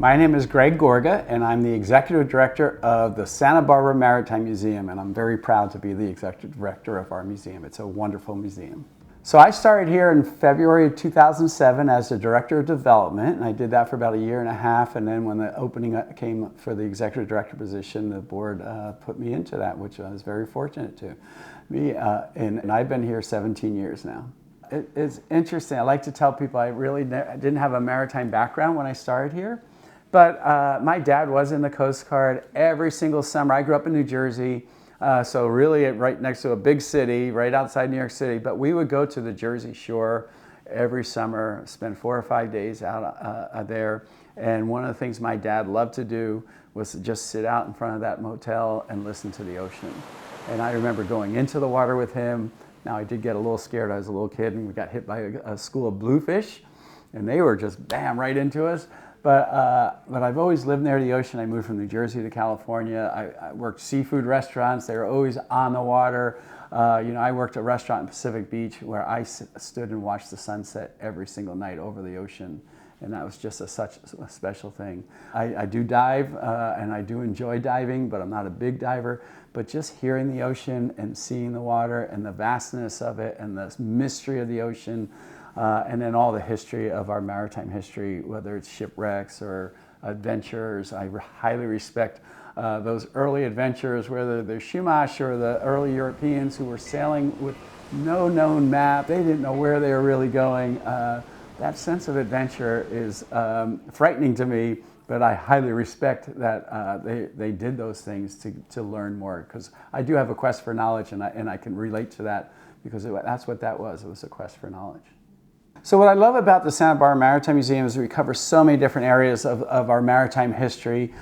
My name is Greg Gorga, and I'm the Executive Director of the Santa Barbara Maritime Museum, and I'm very proud to be the Executive Director of our museum. It's a wonderful museum. So I started here in February of 2007 as the Director of Development, and I did that for about a year and a half, and then when the opening came for the Executive Director position, the board put me into that, which I was very fortunate to be, and I've been here 17 years now. It's interesting. I like to tell people I really didn't have a maritime background when I started here. But my dad was in the Coast Guard every single summer. I grew up in New Jersey, so really right next to a big city, right outside New York City. But we would go to the Jersey Shore every summer, spend 4 or 5 days out there. And one of the things my dad loved to do was to just sit out in front of that motel and listen to the ocean. And I remember going into the water with him. Now, I did get a little scared. I was a little kid, and we got hit by a school of bluefish, and they were just bam right into us. But I've always lived near the ocean. I moved from New Jersey to California. I worked seafood restaurants. They were always on the water. I worked at a restaurant in Pacific Beach where I stood and watched the sunset every single night over the ocean. And that was just such a special thing. I do dive, and I do enjoy diving, but I'm not a big diver. But just hearing the ocean and seeing the water and the vastness of it and the mystery of the ocean, and then all the history of our maritime history, whether it's shipwrecks or adventures. I highly respect those early adventurers, whether they're Chumash or the early Europeans who were sailing with no known map. They didn't know where they were really going. That sense of adventure is frightening to me, but I highly respect that they did those things to learn more, because I do have a quest for knowledge, and I can relate to that, because that's what that was. It was a quest for knowledge. So what I love about the Santa Barbara Maritime Museum is we cover so many different areas of our maritime history,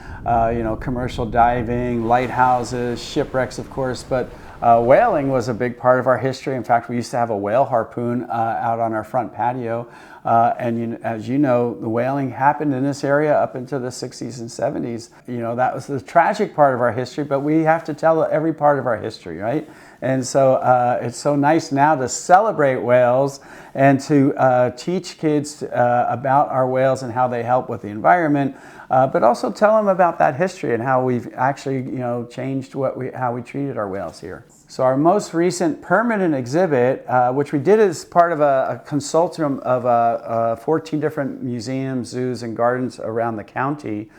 commercial diving, lighthouses, shipwrecks, of course, but whaling was a big part of our history. In fact, we used to have a whale harpoon out on our front patio. As you know, the whaling happened in this area up into the 60s and 70s. That was the tragic part of our history, but we have to tell every part of our history, right? And so it's so nice now to celebrate whales and to teach kids about our whales and how they help with the environment, but also tell them about that history and how we've actually, changed how we treated our whales here. So our most recent permanent exhibit, which we did as part of a consortium of 14 different museums, zoos, and gardens around the county,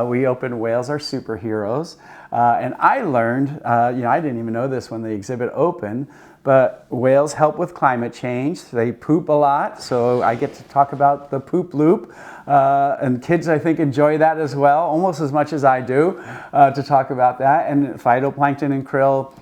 we opened Whales Are Superheroes. And I learned, I didn't even know this when the exhibit opened, but whales help with climate change. They poop a lot, so I get to talk about the poop loop. And kids, I think, enjoy that as well, almost as much as I do, to talk about that. And phytoplankton and krill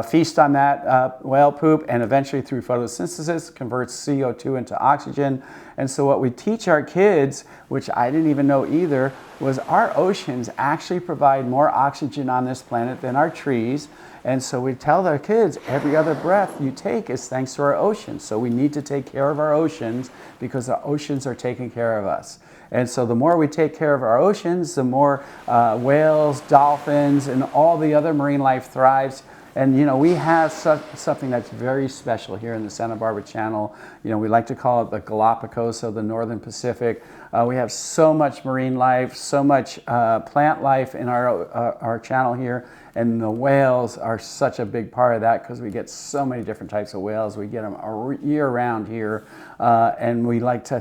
feast on that whale poop, and eventually through photosynthesis converts CO2 into oxygen. And so what we teach our kids, which I didn't even know either, was our oceans actually provide more oxygen on this planet than our trees. And so we tell our kids, every other breath you take is thanks to our oceans. So we need to take care of our oceans, because the oceans are taking care of us. And so the more we take care of our oceans, the more whales, dolphins, and all the other marine life thrives. And we have something that's very special here in the Santa Barbara Channel. We like to call it the Galapagos, so the Northern Pacific. We have so much marine life, so much plant life in our channel here. And the whales are such a big part of that, because we get so many different types of whales. We get them year-round here, and we like to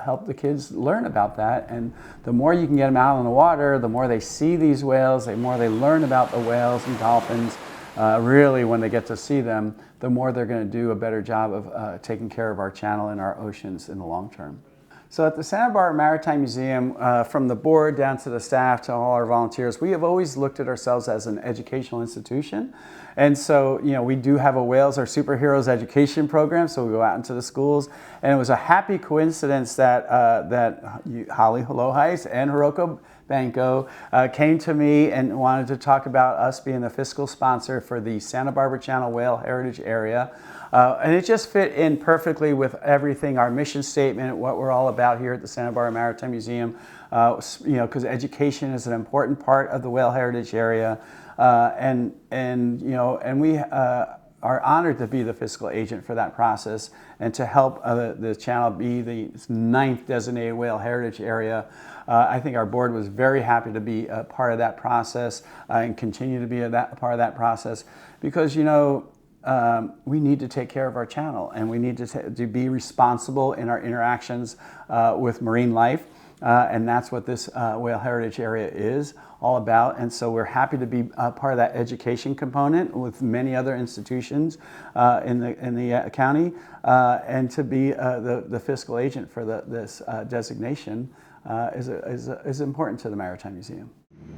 help the kids learn about that. And the more you can get them out in the water, the more they see these whales, the more they learn about the whales and dolphins. Really, when they get to see them, the more they're going to do a better job of taking care of our channel and our oceans in the long term. So at the Santa Barbara Maritime Museum, from the board down to the staff to all our volunteers, we have always looked at ourselves as an educational institution. And so, we do have a Whales Are Superheroes education program, so we go out into the schools. And it was a happy coincidence that Holly Holohais and Hiroko Banco came to me and wanted to talk about us being the fiscal sponsor for the Santa Barbara Channel Whale Heritage Area. And it just fit in perfectly with everything, our mission statement, what we're all about here at the Santa Barbara Maritime Museum, because education is an important part of the Whale Heritage Area. And we are honored to be the fiscal agent for that process and to help the channel be the 9th designated whale heritage area. I think our board was very happy to be a part of that process and continue to be a part of that process because, you know, we need to take care of our channel and we need to be responsible in our interactions with marine life. And that's what this whale heritage area is all about. And so we're happy to be part of that education component with many other institutions in the county and to be the fiscal agent for this designation is important to the Maritime Museum.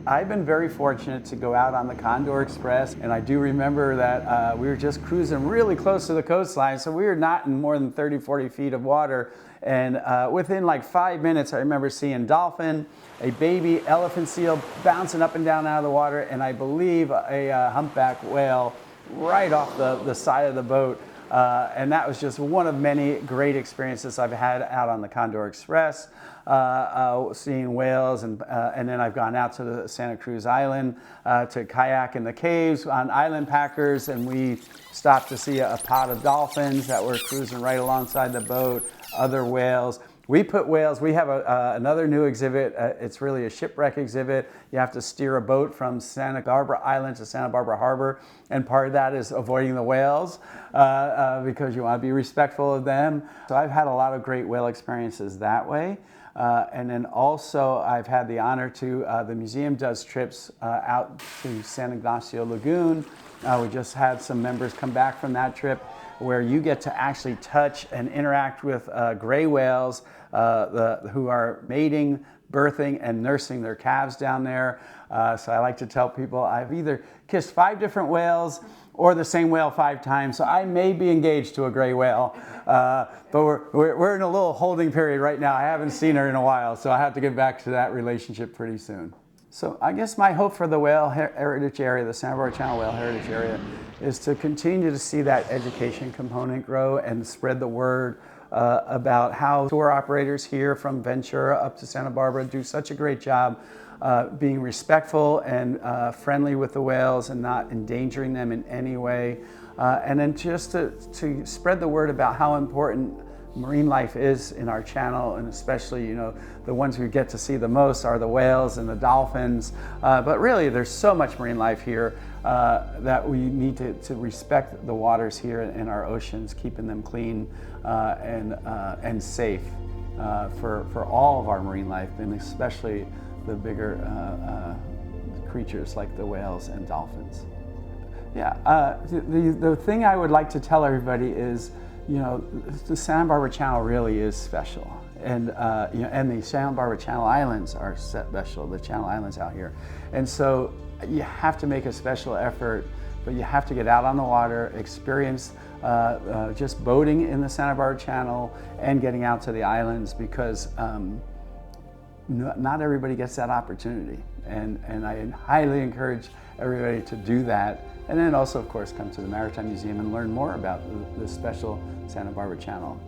I've been very fortunate to go out on the Condor Express, and I do remember that we were just cruising really close to the coastline, so we were not in more than 30, 40 feet of water, and within like 5 minutes I remember seeing dolphin, a baby elephant seal bouncing up and down out of the water, and I believe a humpback whale right off the side of the boat. And that was just one of many great experiences I've had out on the Condor Express, seeing whales, and then I've gone out to the Santa Cruz Island to kayak in the caves on island packers, and we stopped to see a pod of dolphins that were cruising right alongside the boat, other whales. We put whales, we have another new exhibit. It's really a shipwreck exhibit. You have to steer a boat from Santa Barbara Island to Santa Barbara Harbor, and part of that is avoiding the whales because you want to be respectful of them. So I've had a lot of great whale experiences that way. And then also I've had the honor to, the museum does trips out to San Ignacio Lagoon. We just had some members come back from that trip where you get to actually touch and interact with gray whales who are mating, birthing, and nursing their calves down there. So I like to tell people I've either kissed 5 different whales or the same whale 5 times, so I may be engaged to a gray whale. But we're in a little holding period right now. I haven't seen her in a while, so I have to get back to that relationship pretty soon. So I guess my hope for the whale heritage area, the Santa Barbara Channel whale heritage area, is to continue to see that education component grow and spread the word about how tour operators here from Ventura up to Santa Barbara do such a great job being respectful and friendly with the whales and not endangering them in any way. And then just to spread the word about how important marine life is in our channel, and especially, you know, the ones we get to see the most are the whales and the dolphins. But really, there's so much marine life here that we need to respect the waters here in our oceans, keeping them clean and safe for all of our marine life, and especially the bigger creatures like the whales and dolphins. Yeah, the thing I would like to tell everybody is, you know, the Santa Barbara Channel really is special, and you know, and the Santa Barbara Channel Islands are special. The Channel Islands out here, and so you have to make a special effort, but you have to get out on the water, experience just boating in the Santa Barbara Channel and getting out to the islands, because not everybody gets that opportunity, and I highly encourage everybody to do that. And then also, of course, come to the Maritime Museum and learn more about the special Santa Barbara Channel.